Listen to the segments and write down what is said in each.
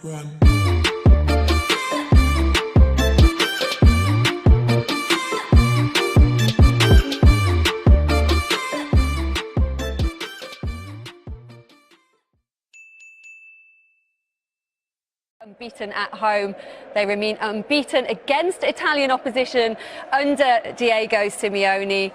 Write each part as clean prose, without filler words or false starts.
Run. Unbeaten at home, they remain unbeaten against Italian opposition under Diego Simeone,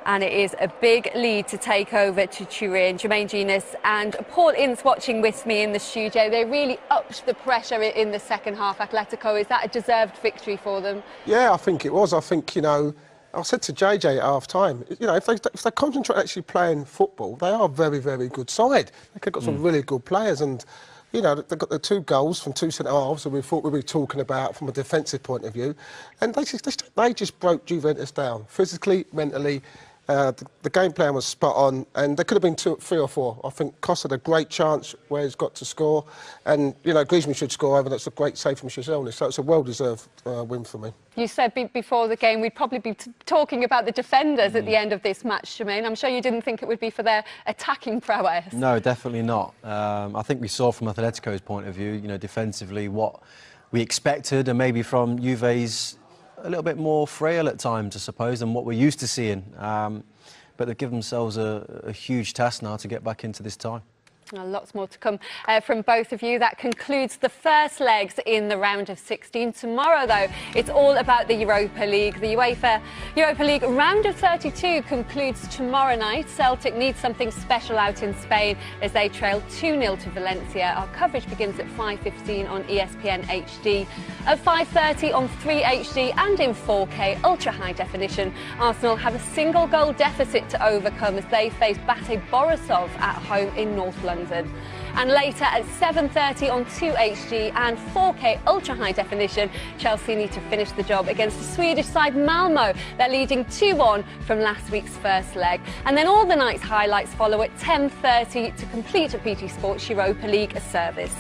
and it is a big lead to take over to Turin. Jermaine Genius and Paul Ince watching with me in the studio. They really upped the pressure in the second half. Atletico, is that a deserved victory for them? Yeah, I think it was. I think, you know, I said to JJ at half-time, you know, if they concentrate actually playing football, they are a very, very good side. They've got some really good players, and you know, they've got the 2 goals from 2 centre-halves that we thought we'd be talking about from a defensive point of view. And they just broke Juventus down, physically, mentally. The game plan was spot on, and there could have been 3 or 4. I think Costa had a great chance where he's got to score. And, you know, Griezmann should score over. That's a great save from Chazelle. So it's a well-deserved win for me. You said before the game we'd probably be talking about the defenders at the end of this match, Jermaine. I'm sure you didn't think it would be for their attacking prowess. No, definitely not. I think we saw from Atletico's point of view, you know, defensively what we expected, and maybe from Juve's a little bit more frail at times, I suppose, than what we're used to seeing. But they've given themselves a huge task now to get back into this tie. Lots more to come from both of you. That concludes the first legs in the round of 16. Tomorrow, though, it's all about the Europa League. The UEFA Europa League round of 32 concludes tomorrow night. Celtic need something special out in Spain as they trail 2-0 to Valencia. Our coverage begins at 5:15 on ESPN HD, at 5:30 on 3HD and in 4K ultra-high definition. Arsenal have a single-goal deficit to overcome as they face Bate Borisov at home in North London. And later at 7:30 on 2HD and 4K ultra-high definition, Chelsea need to finish the job against the Swedish side Malmo. They're leading 2-1 from last week's first leg. And then all the night's highlights follow at 10:30 to complete a BT Sports Europa League service.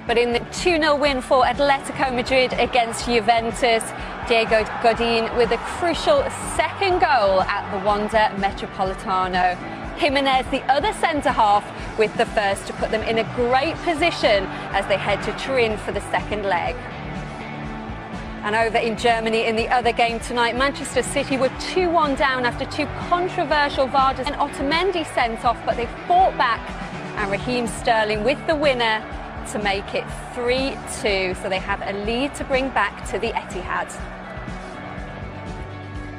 But in the 2-0 win for Atletico Madrid against Juventus, Diego Godin with a crucial second goal at the Wanda Metropolitano. Jimenez, the other centre-half, with the first to put them in a great position as they head to Turin for the second leg. And over in Germany, in the other game tonight, Manchester City were 2-1 down after 2 controversial VAR and Otamendi sent off, but they fought back, and Raheem Sterling with the winner to make it 3-2, so they have a lead to bring back to the Etihad.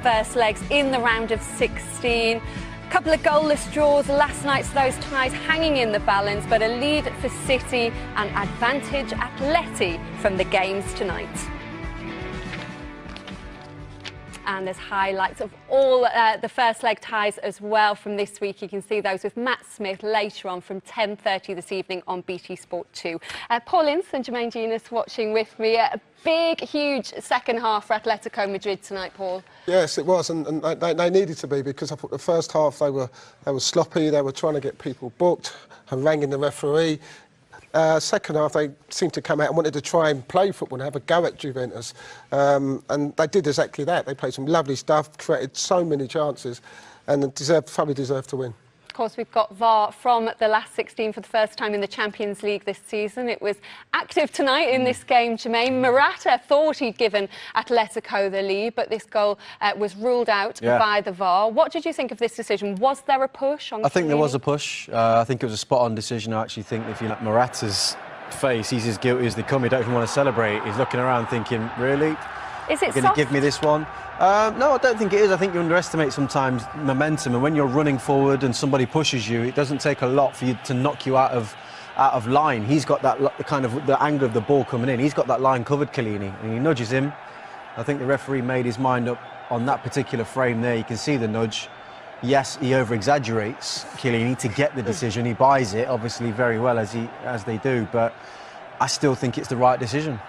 First legs in the round of 16. Couple of goalless draws last night, so those ties hanging in the balance, but a lead for City and advantage Atleti from the games tonight. And there's highlights of all the first leg ties as well from this week. You can see those with Matt Smith later on from 10:30 this evening on BT Sport 2. Paul Ince and Jermaine Genius watching with me. A big, huge second half for Atletico Madrid tonight, Paul. Yes, it was, and they needed to be, because I thought the first half they were sloppy. They were trying to get people booked, haranguing the referee. Second half, they seemed to come out and wanted to try and play football and have a go at Juventus. And they did exactly that. They played some lovely stuff, created so many chances, and thoroughly deserved to win. Of course, we've got VAR from the last 16 for the first time in the Champions League this season. It was active tonight in this game, Jermaine. Morata thought he'd given Atletico the lead, but this goal was ruled out by the VAR. What did you think of this decision? Was there a push on? I think there was a push. I think it was a spot-on decision. I actually think if you look at Morata's face, he's as guilty as they come. He don't even want to celebrate. He's looking around thinking, really? Is it going to give me this one? No, I don't think it is. I think you underestimate sometimes momentum, and when you're running forward and somebody pushes you, it doesn't take a lot for you to knock you out of line. He's got that kind of the angle of the ball coming in. He's got that line covered, Chiellini, and he nudges him. I think the referee made his mind up on that particular frame there. You can see the nudge. Yes, he over-exaggerates Chiellini to get the decision. He buys it, obviously, very well, as they do, but I still think it's the right decision.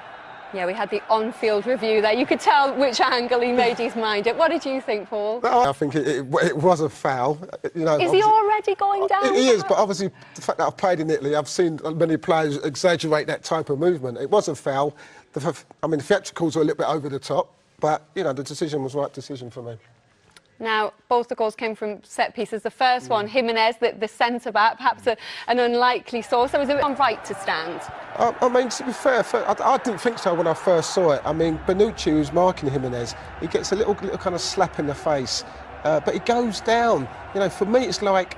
Yeah, we had the on-field review there. You could tell which angle he made his mind at. What did you think, Paul? No, I think it was a foul. You know, is he already going down? He is, but obviously the fact that I've played in Italy, I've seen many players exaggerate that type of movement. It was a foul. I mean, the theatricals were a little bit over the top, but, you know, the decision was the right decision for me. Now, both the goals came from set pieces. The first one, Jimenez, the centre-back, perhaps an unlikely source. So was it on right to stand? I mean, to be fair, I didn't think so when I first saw it. I mean, Bonucci, who's marking Jimenez, he gets a little kind of slap in the face, but he goes down. You know, for me, it's like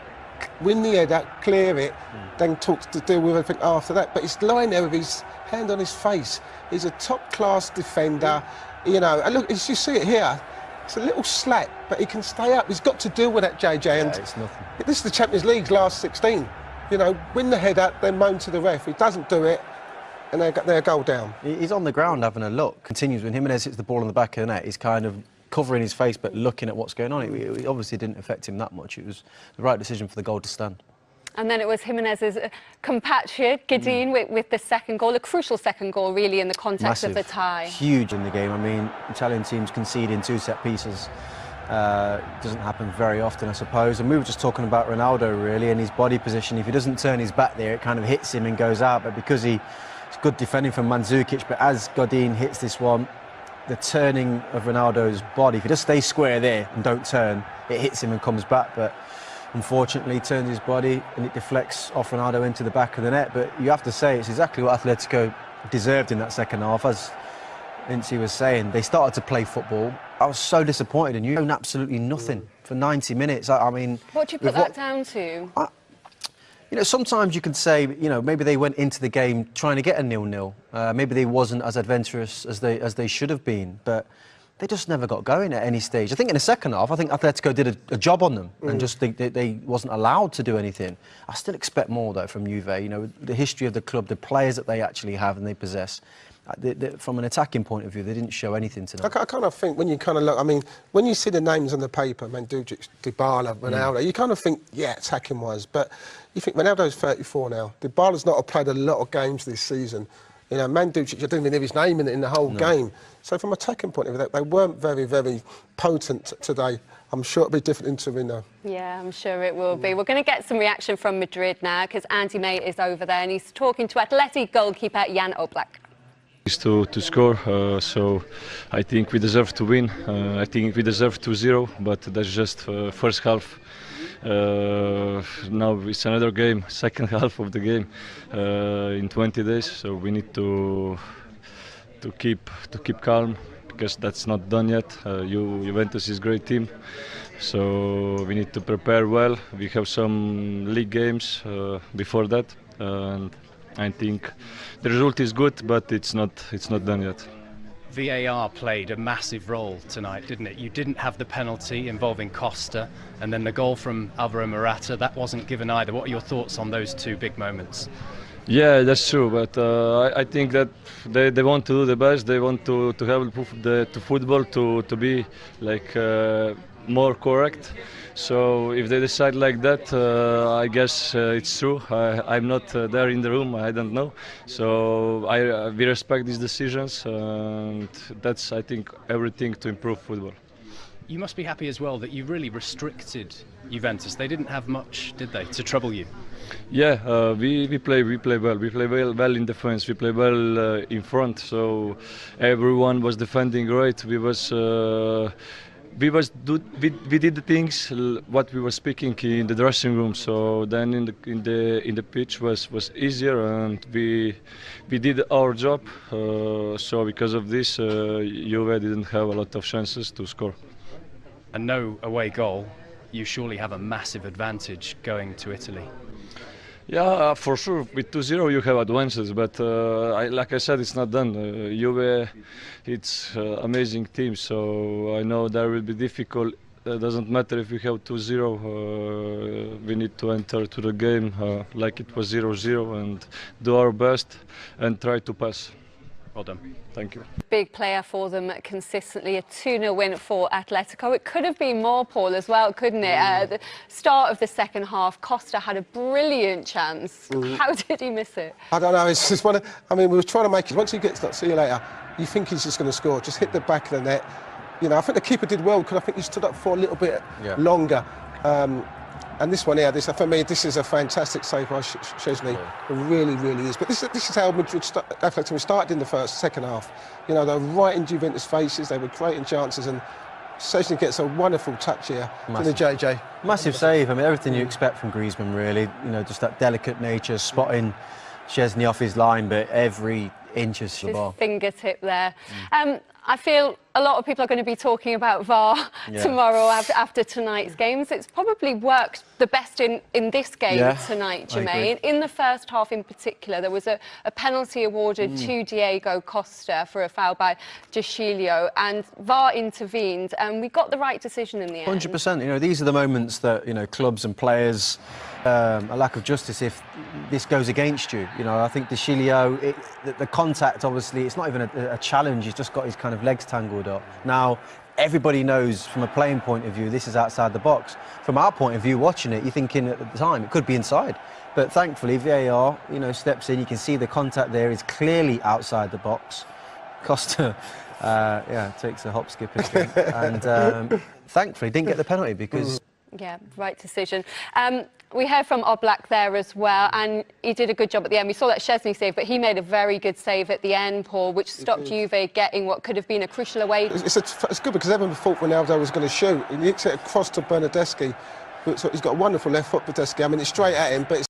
win the header, clear it, then talk to deal with everything after that. But he's lying there with his hand on his face. He's a top-class defender. You know, and look, as you see it here, it's a little slack, but he can stay up. He's got to deal with that, JJ. And it's nothing. This is the Champions League's last 16. You know, win the header, then moan to the ref. He doesn't do it, and they're a goal down. He's on the ground having a look. Continues when Jimenez hits the ball in the back of the net. He's kind of covering his face, but looking at what's going on. It obviously didn't affect him that much. It was the right decision for the goal to stand. And then it was Jimenez's compatriot, Godin, with the second goal, a crucial second goal, really, in the context of the tie. Huge in the game. I mean, Italian teams conceding 2 set pieces doesn't happen very often, I suppose. And we were just talking about Ronaldo, really, and his body position. If he doesn't turn his back there, it kind of hits him and goes out. But because it's good defending from Mandzukic, but as Godin hits this one, the turning of Ronaldo's body, if he just stays square there and don't turn, it hits him and comes back. But unfortunately, he turns his body and it deflects off Ronaldo into the back of the net. But you have to say it's exactly what Atletico deserved in that second half. As Incy was saying, they started to play football. I was so disappointed, and you own absolutely nothing for 90 minutes. I mean, what do you put that down to? You know, sometimes you can say, you know, maybe they went into the game trying to get a 0-0. Maybe they wasn't as adventurous as they should have been, but they just never got going at any stage. I think in the second half, I think Atletico did a job on them and just they wasn't allowed to do anything. I still expect more, though, from Juve. You know, the history of the club, the players that they actually have and they possess. From an attacking point of view, they didn't show anything tonight. I kind of think when you kind of look, I mean, when you see the names on the paper, Mandzukic, Dybala, Ronaldo, you kind of think, yeah, attacking-wise, but you think Ronaldo's 34 now. Dybala's not played a lot of games this season. You know, Mandzukic, I don't even have his name in the whole game. So from an attacking point of view, they weren't very, very potent today. I'm sure it'll be different in Torino. Yeah, I'm sure it will be. We're going to get some reaction from Madrid now, because Andy May is over there and he's talking to Athletic goalkeeper Jan Oblak. To score, so I think we deserve to win. I think we deserve 2-0, but that's just first half. Now it's another game, second half of the game in 20 days. So we need to keep calm, because that's not done yet. Juventus is a great team, so we need to prepare well. We have some league games before that, and I think the result is good, but it's not done yet. VAR played a massive role tonight, didn't it? You didn't have the penalty involving Costa, and then the goal from Alvaro Morata, that wasn't given either. What are your thoughts on those 2 big moments? Yeah, that's true, but I think that they want to do the best. They want to help the football to be like more correct. So if they decide like that, I guess it's true. I'm not there in the room, I don't know. So we respect these decisions, and that's, I think, everything to improve football. You must be happy as well that you really restricted Juventus. They didn't have much, did they, to trouble you? Yeah, we play well. We play well in defense. We play well in front. So everyone was defending great. We did the things what we were speaking in the dressing room. So then in the pitch was easier, and we did our job. So because of this, Juve didn't have a lot of chances to score. And no away goal. You surely have a massive advantage going to Italy. Yeah, for sure. With 2-0 you have advances, but like I said, it's not done. Juve, it's amazing team, so I know that will be difficult. It doesn't matter if we have 2-0. We need to enter to the game like it was 0-0 and do our best and try to pass. Well done. Thank you. Big player for them consistently, a 2-0 win for Atletico. It could have been more, Paul, as well, couldn't it? At the start of the second half, Costa had a brilliant chance. How did he miss it? I don't know, it's just one of, I mean, we were trying to make it, once he gets that, see you later, you think he's just going to score, just hit the back of the net. You know, I think the keeper did well, because I think he stood up for a little bit longer. And this one here, for me, this is a fantastic save by Szczesny. It really, really is. But this is how Madrid started in the second half. You know, they were right in Juventus' faces, they were creating chances, and Szczęsny gets a wonderful touch here. Massive. JJ. Massive save. I mean, everything you expect from Griezmann, really. You know, just that delicate nature, spotting Szczęsny off his line, but every inch of the ball. Fingertip there. I feel a lot of people are going to be talking about VAR tomorrow after tonight's games. It's probably worked the best in this game tonight, Jermaine. In the first half in particular, there was a penalty awarded to Diego Costa for a foul by Giglio, and VAR intervened, and we got the right decision in the end. 100%. You know, these are the moments that, you know, clubs and players, a lack of justice if this goes against you. You know, I think Giglio, the contact, obviously, it's not even a challenge. He's just got his kind of legs tangled up. Now, everybody knows from a playing point of view, this is outside the box. From our point of view, watching it, you're thinking at the time, it could be inside. But thankfully, VAR, you know, steps in. You can see the contact there is clearly outside the box. Costa, takes a hop, skip, and jump. And thankfully, didn't get the penalty because... Yeah, right decision. We heard from Oblak there as well, and he did a good job at the end. We saw that Szczęsny save, but he made a very good save at the end, Paul, which stopped Juve getting what could have been a crucial away. It's good because everyone thought Ronaldo was going to shoot. He hits it across to Bernardeschi. So he's got a wonderful left foot, Bernardeschi. I mean, it's straight at him, but it's